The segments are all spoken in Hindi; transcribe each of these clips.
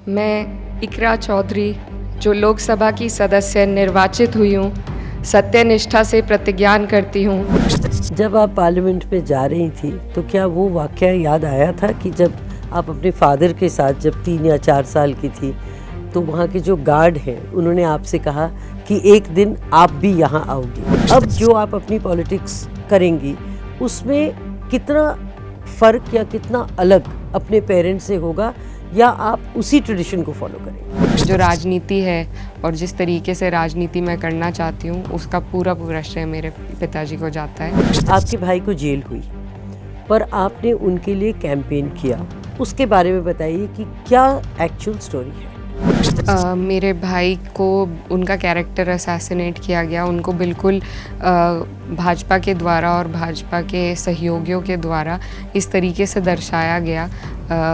मैं इकरा चौधरी, जो लोकसभा की सदस्य निर्वाचित हुई हूँ, सत्यनिष्ठा से प्रतिज्ञान करती हूँ। जब आप पार्लियामेंट में जा रही थी तो क्या वो वाक़या याद आया था कि जब आप अपने फादर के साथ जब 3 या 4 साल की थी तो वहाँ के जो गार्ड हैं उन्होंने आपसे कहा कि एक दिन आप भी यहाँ आओगी। अब जो आप अपनी पॉलिटिक्स करेंगी उसमें कितना फ़र्क या कितना अलग अपने पेरेंट्स से होगा, या आप उसी ट्रेडिशन को फॉलो करेंगे? जो राजनीति है और जिस तरीके से राजनीति मैं करना चाहती हूँ उसका पूरा श्रेय मेरे पिताजी को जाता है। आपके भाई को जेल हुई पर आपने उनके लिए कैंपेन किया, उसके बारे में बताइए कि क्या एक्चुअल स्टोरी है? मेरे भाई को उनका कैरेक्टर असैसिनेट किया गया। उनको बिल्कुल भाजपा के द्वारा और भाजपा के सहयोगियों के द्वारा इस तरीके से दर्शाया गया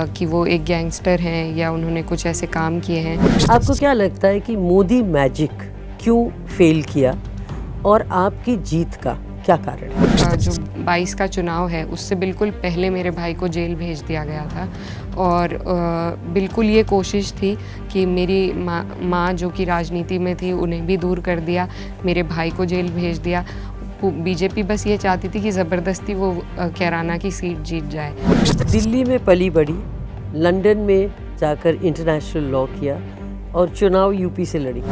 कि वो एक गैंगस्टर हैं या उन्होंने कुछ ऐसे काम किए हैं। आपको क्या लगता है कि मोदी मैजिक क्यों फेल किया और आपकी जीत का क्या कारण है? जो 22 का चुनाव है उससे बिल्कुल पहले मेरे भाई को जेल भेज दिया गया था और बिल्कुल ये कोशिश थी कि मेरी माँ जो कि राजनीति में थी उन्हें भी दूर कर दिया, मेरे भाई को जेल भेज दिया। बीजेपी बस ये चाहती थी कि ज़बरदस्ती वो कैराना की सीट जीत जाए। दिल्ली में पली बड़ी, लंदन में जाकर इंटरनेशनल लॉ किया और चुनाव यूपी से लड़ी।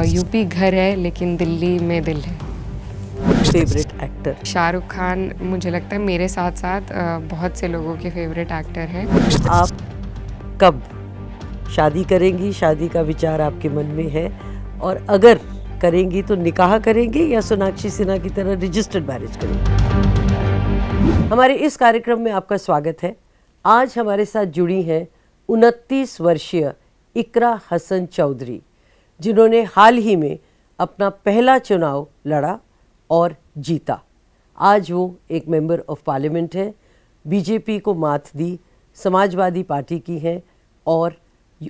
यूपी घर है लेकिन दिल्ली में दिल है। Favourite actor? शाहरुख खान मुझे लगता है मेरे साथ साथ बहुत से लोगों के फेवरेट एक्टर हैं। आप कब शादी करेंगी? शादी का विचार आपके मन में है? और अगर करेंगी तो निकाह करेंगी या सोनाक्षी सिन्हा की तरह रजिस्टर्ड मैरिज करेंगी? हमारे इस कार्यक्रम में आपका स्वागत है। आज हमारे साथ जुड़ी हैं 29 वर्षीय इकरा हसन चौधरी, जिन्होंने हाल ही में अपना पहला चुनाव लड़ा और जीता। आज वो एक मेंबर ऑफ पार्लियामेंट है, बीजेपी को मात दी, समाजवादी पार्टी की हैं और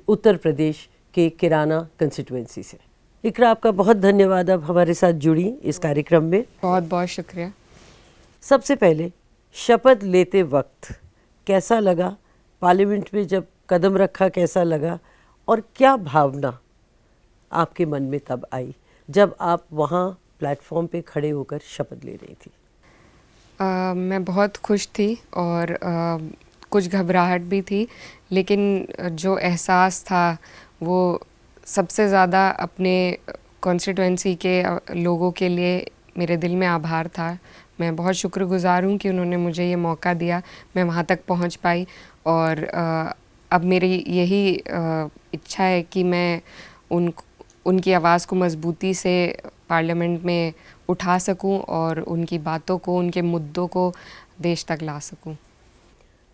उत्तर प्रदेश के किराना कंस्टिट्यूएंसी से। इकरा, आपका बहुत धन्यवाद आप हमारे साथ जुड़ी इस कार्यक्रम में। बहुत बहुत शुक्रिया। सबसे पहले शपथ लेते वक्त कैसा लगा? पार्लियामेंट में जब कदम रखा कैसा लगा? और क्या भावना आपके मन में तब आई जब आप वहाँ प्लेटफॉर्म पे खड़े होकर शपथ ले रही थी? मैं बहुत खुश थी और कुछ घबराहट भी थी, लेकिन जो एहसास था वो सबसे ज़्यादा अपने कॉन्स्टिट्यूएंसी के लोगों के लिए मेरे दिल में आभार था। मैं बहुत शुक्रगुज़ार हूँ कि उन्होंने मुझे ये मौका दिया, मैं वहाँ तक पहुँच पाई। और अब मेरी यही इच्छा है कि मैं उनकी आवाज़ को मजबूती से पार्लियामेंट में उठा सकूं और उनकी बातों को, उनके मुद्दों को देश तक ला सकूं।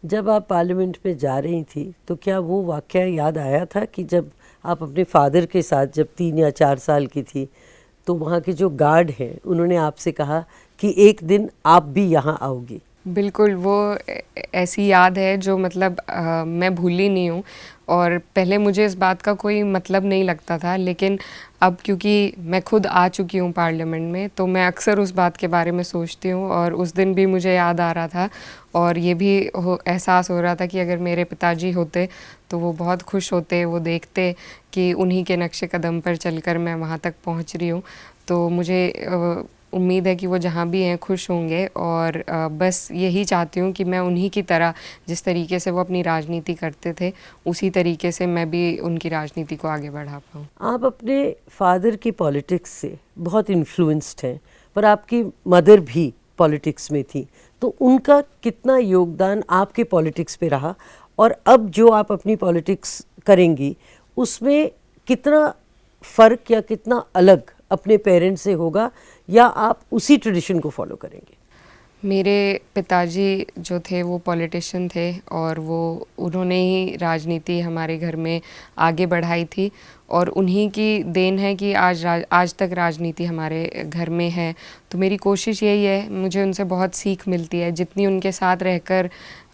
जब आप पार्लियामेंट में जा रही थी तो क्या वो वाक़या याद आया था कि जब आप अपने फादर के साथ जब 3 या 4 साल की थी तो वहाँ के जो गार्ड हैं उन्होंने आपसे कहा कि एक दिन आप भी यहाँ आओगी? बिल्कुल, वो ऐसी याद है जो मतलब मैं भूली नहीं हूँ। और पहले मुझे इस बात का कोई मतलब नहीं लगता था, लेकिन अब क्योंकि मैं खुद आ चुकी हूँ पार्लियामेंट में तो मैं अक्सर उस बात के बारे में सोचती हूँ। और उस दिन भी मुझे याद आ रहा था और ये भी एहसास हो रहा था कि अगर मेरे पिताजी होते तो वो बहुत खुश होते, वो देखते कि उन्हीं के नक्शे कदम पर चलकर मैं वहाँ तक पहुँच रही हूँ। तो मुझे उम्मीद है कि वो जहाँ भी हैं खुश होंगे। और बस यही चाहती हूँ कि मैं उन्हीं की तरह, जिस तरीके से वो अपनी राजनीति करते थे, उसी तरीके से मैं भी उनकी राजनीति को आगे बढ़ा पाऊँ। आप अपने फादर की पॉलिटिक्स से बहुत इन्फ्लुएंस्ड हैं, पर आपकी मदर भी पॉलिटिक्स में थी, तो उनका कितना योगदान आपके पॉलिटिक्स पे रहा? और अब जो आप अपनी पॉलिटिक्स करेंगी उसमें कितना फ़र्क या कितना अलग अपने पेरेंट्स से होगा, या आप उसी ट्रेडिशन को फॉलो करेंगे? मेरे पिताजी जो थे वो पॉलिटिशियन थे और उन्होंने ही राजनीति हमारे घर में आगे बढ़ाई थी और उन्हीं की देन है कि आज तक राजनीति हमारे घर में है। तो मेरी कोशिश यही है, मुझे उनसे बहुत सीख मिलती है, जितनी उनके साथ रहकर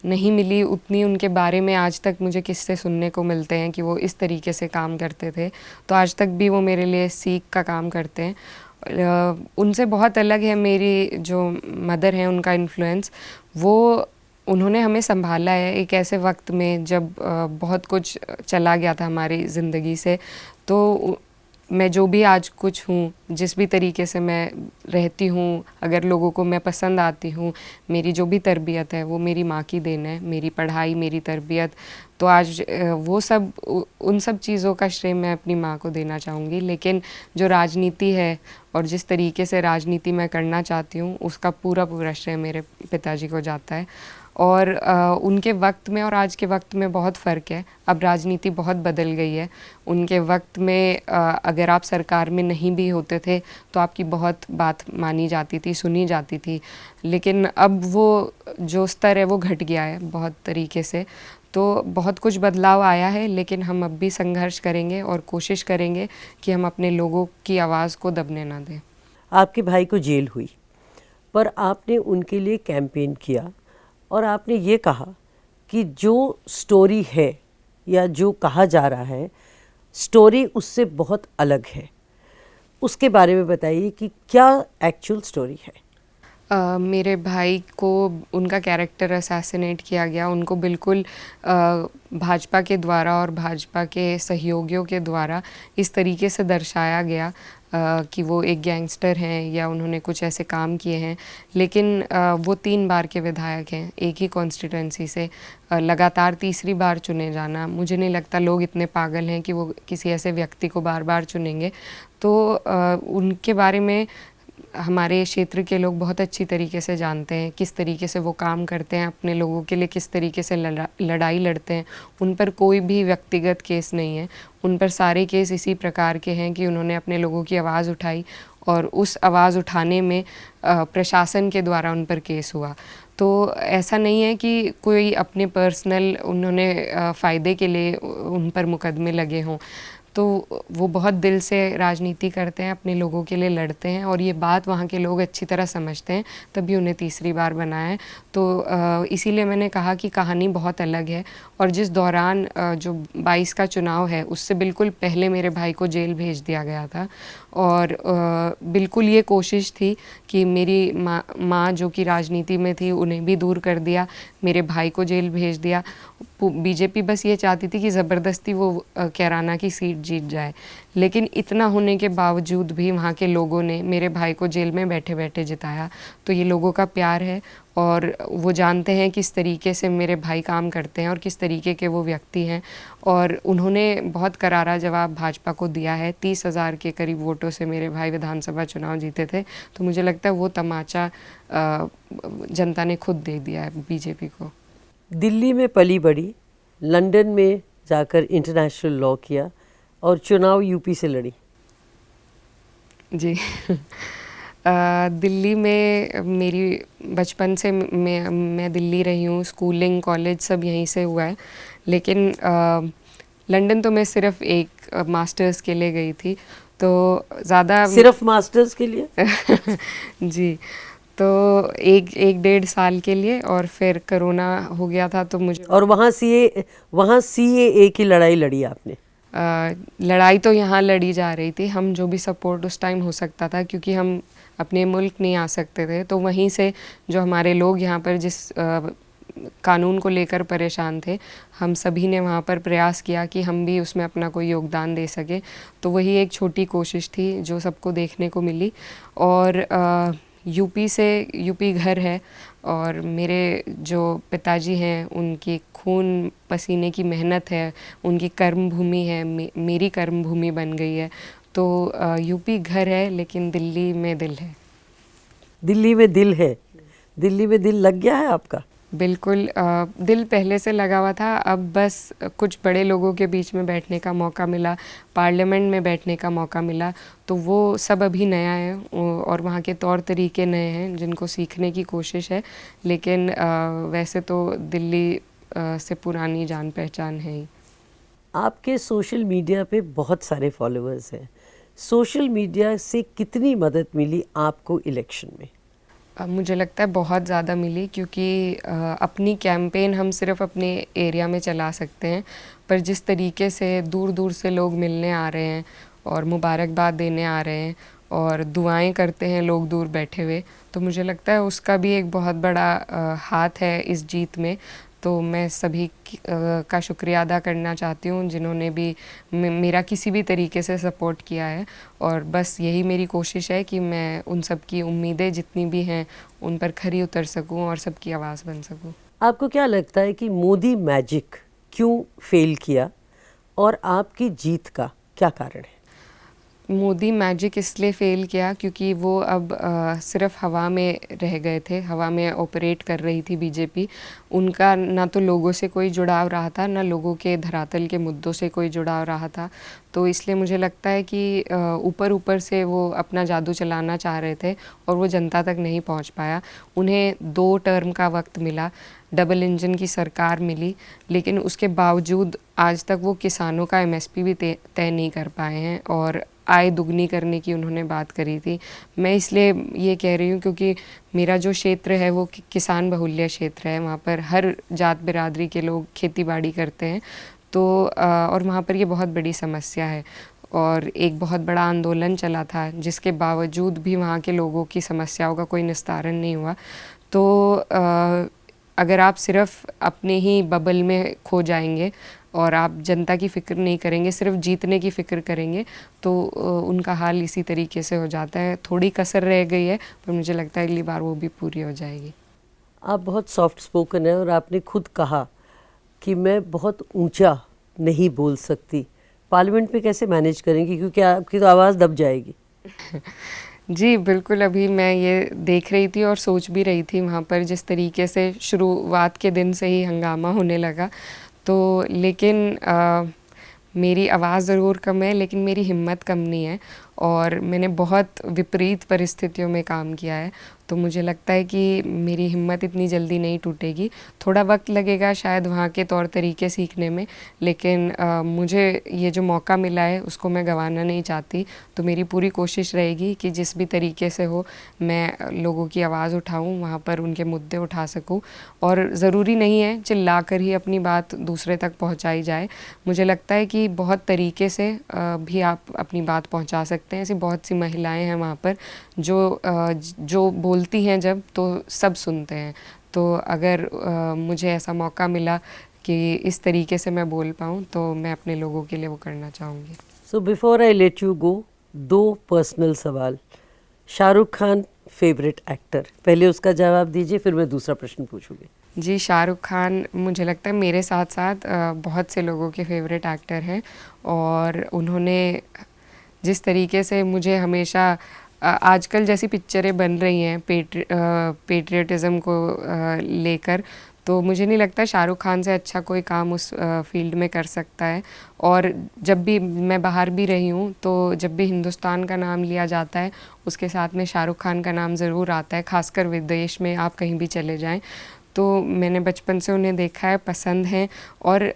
नहीं मिली उतनी उनके बारे में आज तक मुझे किस्से सुनने को मिलते हैं कि वो इस तरीके से काम करते थे। तो आज तक भी वो मेरे लिए सीख का काम करते हैं। उनसे बहुत अलग है मेरी जो मदर हैं, उनका इन्फ्लुएंस। वो उन्होंने हमें संभाला है एक ऐसे वक्त में जब बहुत कुछ चला गया था हमारी ज़िंदगी से। तो मैं जो भी आज कुछ हूँ, जिस भी तरीके से मैं रहती हूँ, अगर लोगों को मैं पसंद आती हूँ, मेरी जो भी तरबियत है वो मेरी माँ की देन है, मेरी पढ़ाई, मेरी तरबियत। तो आज वो सब उन सब चीज़ों का श्रेय मैं अपनी माँ को देना चाहूँगी। लेकिन जो राजनीति है और जिस तरीके से राजनीति मैं करना चाहती हूँ, उसका पूरा पूरा श्रेय मेरे पिताजी को जाता है। और उनके वक्त में और आज के वक्त में बहुत फ़र्क है। अब राजनीति बहुत बदल गई है। उनके वक्त में अगर आप सरकार में नहीं भी होते थे तो आपकी बहुत बात मानी जाती थी, सुनी जाती थी। लेकिन अब वो जो स्तर है वो घट गया है बहुत तरीके से। तो बहुत कुछ बदलाव आया है, लेकिन हम अब भी संघर्ष करेंगे और कोशिश करेंगे कि हम अपने लोगों की आवाज़ को दबने ना दें। आपके भाई को जेल हुई, पर आपने उनके लिए कैंपेन किया और आपने ये कहा कि जो स्टोरी है या जो कहा जा रहा है, स्टोरी उससे बहुत अलग है। उसके बारे में बताइए कि क्या एक्चुअल स्टोरी है। मेरे भाई को उनका कैरेक्टर असैसिनेट किया गया। उनको बिल्कुल भाजपा के द्वारा और भाजपा के सहयोगियों के द्वारा इस तरीके से दर्शाया गया कि वो एक गैंगस्टर हैं या उन्होंने कुछ ऐसे काम किए हैं। लेकिन वो 3 बार के विधायक हैं एक ही कॉन्स्टिट्यूंसी से। लगातार तीसरी बार चुने जाना, मुझे नहीं लगता लोग इतने पागल हैं कि वो किसी ऐसे व्यक्ति को बार बार चुनेंगे। तो उनके बारे में हमारे क्षेत्र के लोग बहुत अच्छी तरीके से जानते हैं किस तरीके से वो काम करते हैं, अपने लोगों के लिए किस तरीके से लड़ाई लड़ते हैं। उन पर कोई भी व्यक्तिगत केस नहीं है, उन पर सारे केस इसी प्रकार के हैं कि उन्होंने अपने लोगों की आवाज़ उठाई और उस आवाज़ उठाने में प्रशासन के द्वारा उन पर केस हुआ। तो ऐसा नहीं है कि कोई अपने पर्सनल उन्होंने फ़ायदे के लिए उन पर मुकदमे लगे हों। तो वो बहुत दिल से राजनीति करते हैं, अपने लोगों के लिए लड़ते हैं और ये बात वहाँ के लोग अच्छी तरह समझते हैं, तभी उन्हें तीसरी बार बनाया है। तो इसीलिए मैंने कहा कि कहानी बहुत अलग है। और जिस दौरान जो 22 का चुनाव है उससे बिल्कुल पहले मेरे भाई को जेल भेज दिया गया था और बिल्कुल ये कोशिश थी कि मेरी माँ जो कि राजनीति में थी उन्हें भी दूर कर दिया, मेरे भाई को जेल भेज दिया। बीजेपी बस ये चाहती थी कि ज़बरदस्ती वो कैराना की सीट जीत जाए। लेकिन इतना होने के बावजूद भी वहाँ के लोगों ने मेरे भाई को जेल में बैठे बैठे जिताया। तो ये लोगों का प्यार है और वो जानते हैं किस तरीके से मेरे भाई काम करते हैं और किस तरीके के वो व्यक्ति हैं। और उन्होंने बहुत करारा जवाब भाजपा को दिया है। 30,000 के करीब वोटों से मेरे भाई विधानसभा चुनाव जीते थे। तो मुझे लगता है वो तमाचा जनता ने खुद दे दिया है बीजेपी को। दिल्ली में पली बड़ी, लंदन में जाकर इंटरनेशनल लॉ किया और चुनाव यूपी से लड़ी। जी दिल्ली में मेरी बचपन से मैं दिल्ली रही हूँ, स्कूलिंग कॉलेज सब यहीं से हुआ है। लेकिन लंदन तो मैं सिर्फ एक मास्टर्स के लिए गई थी, तो ज़्यादा सिर्फ मास्टर्स के लिए जी, तो एक 1.5 साल के लिए और फिर कोरोना हो गया था तो मुझे। और वहाँ CAA की लड़ाई लड़ी आपने। लड़ाई तो यहाँ लड़ी जा रही थी, हम जो भी सपोर्ट उस टाइम हो सकता था क्योंकि हम अपने मुल्क नहीं आ सकते थे, तो वहीं से जो हमारे लोग यहाँ पर जिस कानून को लेकर परेशान थे, हम सभी ने वहाँ पर प्रयास किया कि हम भी उसमें अपना कोई योगदान दे सके। तो वही एक छोटी कोशिश थी जो सबको देखने को मिली। और यूपी घर है और मेरे जो पिताजी हैं उनकी खून पसीने की मेहनत है, उनकी कर्म भूमि है, मेरी कर्म भूमि बन गई है। तो यूपी घर है लेकिन दिल्ली में दिल है। दिल्ली में दिल है, दिल्ली में दिल लग गया है आपका? बिल्कुल, दिल पहले से लगा हुआ था, अब बस कुछ बड़े लोगों के बीच में बैठने का मौका मिला, पार्लियामेंट में बैठने का मौका मिला, तो वो सब अभी नया है और वहाँ के तौर तरीके नए हैं जिनको सीखने की कोशिश है। लेकिन वैसे तो दिल्ली से पुरानी जान पहचान है ही। आपके सोशल मीडिया पे बहुत सारे फॉलोअर्स हैं, सोशल मीडिया से कितनी मदद मिली आपको इलेक्शन में? मुझे लगता है बहुत ज़्यादा मिली, क्योंकि अपनी कैंपेन हम सिर्फ अपने एरिया में चला सकते हैं, पर जिस तरीके से दूर दूर से लोग मिलने आ रहे हैं और मुबारकबाद देने आ रहे हैं और दुआएं करते हैं लोग दूर बैठे हुए, तो मुझे लगता है उसका भी एक बहुत बड़ा हाथ है इस जीत में। तो मैं सभी का शुक्रिया अदा करना चाहती हूँ जिन्होंने भी मेरा किसी भी तरीके से सपोर्ट किया है, और बस यही मेरी कोशिश है कि मैं उन सब की उम्मीदें जितनी भी हैं उन पर खरी उतर सकूँ और सबकी आवाज़ बन सकूँ। आपको क्या लगता है कि मोदी मैजिक क्यों फेल किया और आपकी जीत का क्या कारण है? मोदी मैजिक इसलिए फ़ेल किया क्योंकि वो अब सिर्फ हवा में रह गए थे, हवा में ऑपरेट कर रही थी बीजेपी। उनका ना तो लोगों से कोई जुड़ाव रहा था, ना लोगों के धरातल के मुद्दों से कोई जुड़ाव रहा था। तो इसलिए मुझे लगता है कि ऊपर ऊपर से वो अपना जादू चलाना चाह रहे थे और वो जनता तक नहीं पहुंच पाया। उन्हें 2 टर्म का वक्त मिला, डबल इंजन की सरकार मिली, लेकिन उसके बावजूद आज तक वो किसानों का एमएसपी भी तय नहीं कर पाए हैं, और आय दुगनी करने की उन्होंने बात करी थी। मैं इसलिए ये कह रही हूँ क्योंकि मेरा जो क्षेत्र है वो किसान बहुल्य क्षेत्र है, वहाँ पर हर जात बिरादरी के लोग खेती बाड़ी करते हैं। तो और वहाँ पर ये बहुत बड़ी समस्या है, और एक बहुत बड़ा आंदोलन चला था जिसके बावजूद भी वहाँ के लोगों की समस्याओं का कोई निस्तारण नहीं हुआ। तो अगर आप सिर्फ अपने ही बबल में खो जाएंगे और आप जनता की फ़िक्र नहीं करेंगे, सिर्फ जीतने की फ़िक्र करेंगे, तो उनका हाल इसी तरीके से हो जाता है। थोड़ी कसर रह गई है, पर मुझे लगता है अगली बार वो भी पूरी हो जाएगी। आप बहुत सॉफ्ट स्पोकन है और आपने खुद कहा कि मैं बहुत ऊंचा नहीं बोल सकती। पार्लियामेंट में कैसे मैनेज करेंगी, क्योंकि आपकी तो आवाज़ दब जाएगी। जी बिल्कुल, अभी मैं ये देख रही थी और सोच भी रही थी वहाँ पर जिस तरीके से शुरुआत के दिन से ही हंगामा होने लगा। तो लेकिन मेरी आवाज़ ज़रूर कम है, लेकिन मेरी हिम्मत कम नहीं है, और मैंने बहुत विपरीत परिस्थितियों में काम किया है। तो मुझे लगता है कि मेरी हिम्मत इतनी जल्दी नहीं टूटेगी। थोड़ा वक्त लगेगा शायद वहाँ के तौर तरीके सीखने में, लेकिन मुझे ये जो मौका मिला है उसको मैं गंवाना नहीं चाहती। तो मेरी पूरी कोशिश रहेगी कि जिस भी तरीके से हो मैं लोगों की आवाज़ उठाऊँ, वहाँ पर उनके मुद्दे उठा सकूँ। और ज़रूरी नहीं है चिल्ला कर ही अपनी बात दूसरे तक पहुँचाई जाए। मुझे लगता है कि बहुत तरीके से भी आप अपनी बात पहुँचा सकते हैं। ऐसी बहुत सी महिलाएं हैं वहाँ पर जो बोलती हैं जब, तो सब सुनते हैं। तो अगर मुझे ऐसा मौका मिला कि इस तरीके से मैं बोल पाऊँ, तो मैं अपने लोगों के लिए वो करना चाहूँगी। So before I let you go, 2 personal सवाल। शाहरुख खान फेवरेट एक्टर, पहले उसका जवाब दीजिए, फिर मैं दूसरा प्रश्न पूछूंगी। जी, शाहरुख खान मुझे लगता है मेरे साथ साथ बहुत से लोगों के फेवरेट एक्टर हैं, और उन्होंने जिस तरीके से मुझे हमेशा आजकल जैसी पिक्चरें बन रही हैं पेट्रियटिज़म को लेकर, तो मुझे नहीं लगता शाहरुख खान से अच्छा कोई काम उस फील्ड में कर सकता है। और जब भी मैं बाहर भी रही हूँ, तो जब भी हिंदुस्तान का नाम लिया जाता है उसके साथ में शाहरुख खान का नाम ज़रूर आता है, खासकर विदेश में आप कहीं भी चले जाएं। तो मैंने बचपन से उन्हें देखा है, पसंद हैं, और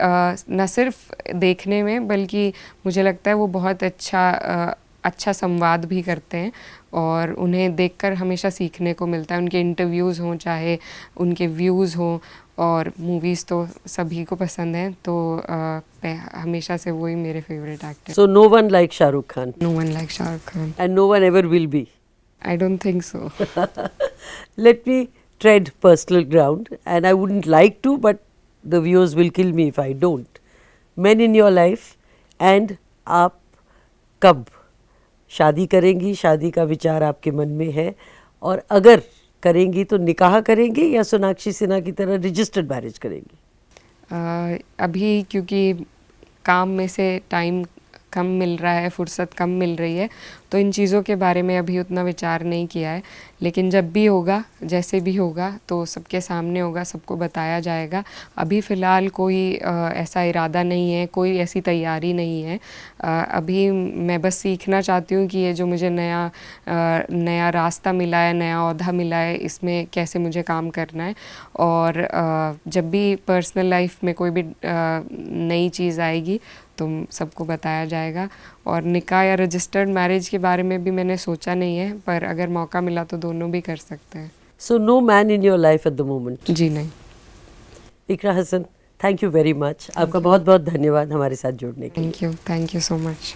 न सिर्फ देखने में बल्कि मुझे लगता है वो बहुत अच्छा संवाद भी करते हैं, और उन्हें देखकर हमेशा सीखने को मिलता है। उनके इंटरव्यूज़ हों, चाहे उनके व्यूज़ हों, और मूवीज़ तो सभी को पसंद हैं। तो हमेशा से वही मेरे favourite actor. So no one like Shahrukh Khan? No one like Shahrukh Khan, and no one ever will be? I don't think so. Let me tread personal ground, and I wouldn't like to, but the viewers will kill me if I don't. Men in your life, and आप कब शादी करेंगी? शादी का विचार आपके मन में है, और अगर करेंगी तो निकाह करेंगी या सोनाक्षी सिन्हा की तरह रजिस्टर्ड मैरिज करेंगी? अभी क्योंकि काम में से टाइम कम मिल रहा है, फुर्सत कम मिल रही है, तो इन चीज़ों के बारे में अभी उतना विचार नहीं किया है। लेकिन जब भी होगा, जैसे भी होगा, तो सबके सामने होगा, सबको बताया जाएगा। अभी फ़िलहाल कोई ऐसा इरादा नहीं है, कोई ऐसी तैयारी नहीं है। अभी मैं बस सीखना चाहती हूँ कि ये जो मुझे नया रास्ता मिला है, नया ओहदा मिला है, इसमें कैसे मुझे काम करना है। और जब भी पर्सनल लाइफ में कोई भी नई चीज़ आएगी तो सबको बताया जाएगा। और निकाह या रजिस्टर्ड मैरिज के बारे में भी मैंने सोचा नहीं है, पर अगर मौका मिला तो दोनों भी कर सकते हैं। So no man in your life at the moment? जी नहीं। Iqra Hasan, thank you very much. आपका बहुत बहुत धन्यवाद हमारे साथ जुड़ने के लिए। Thank you so much.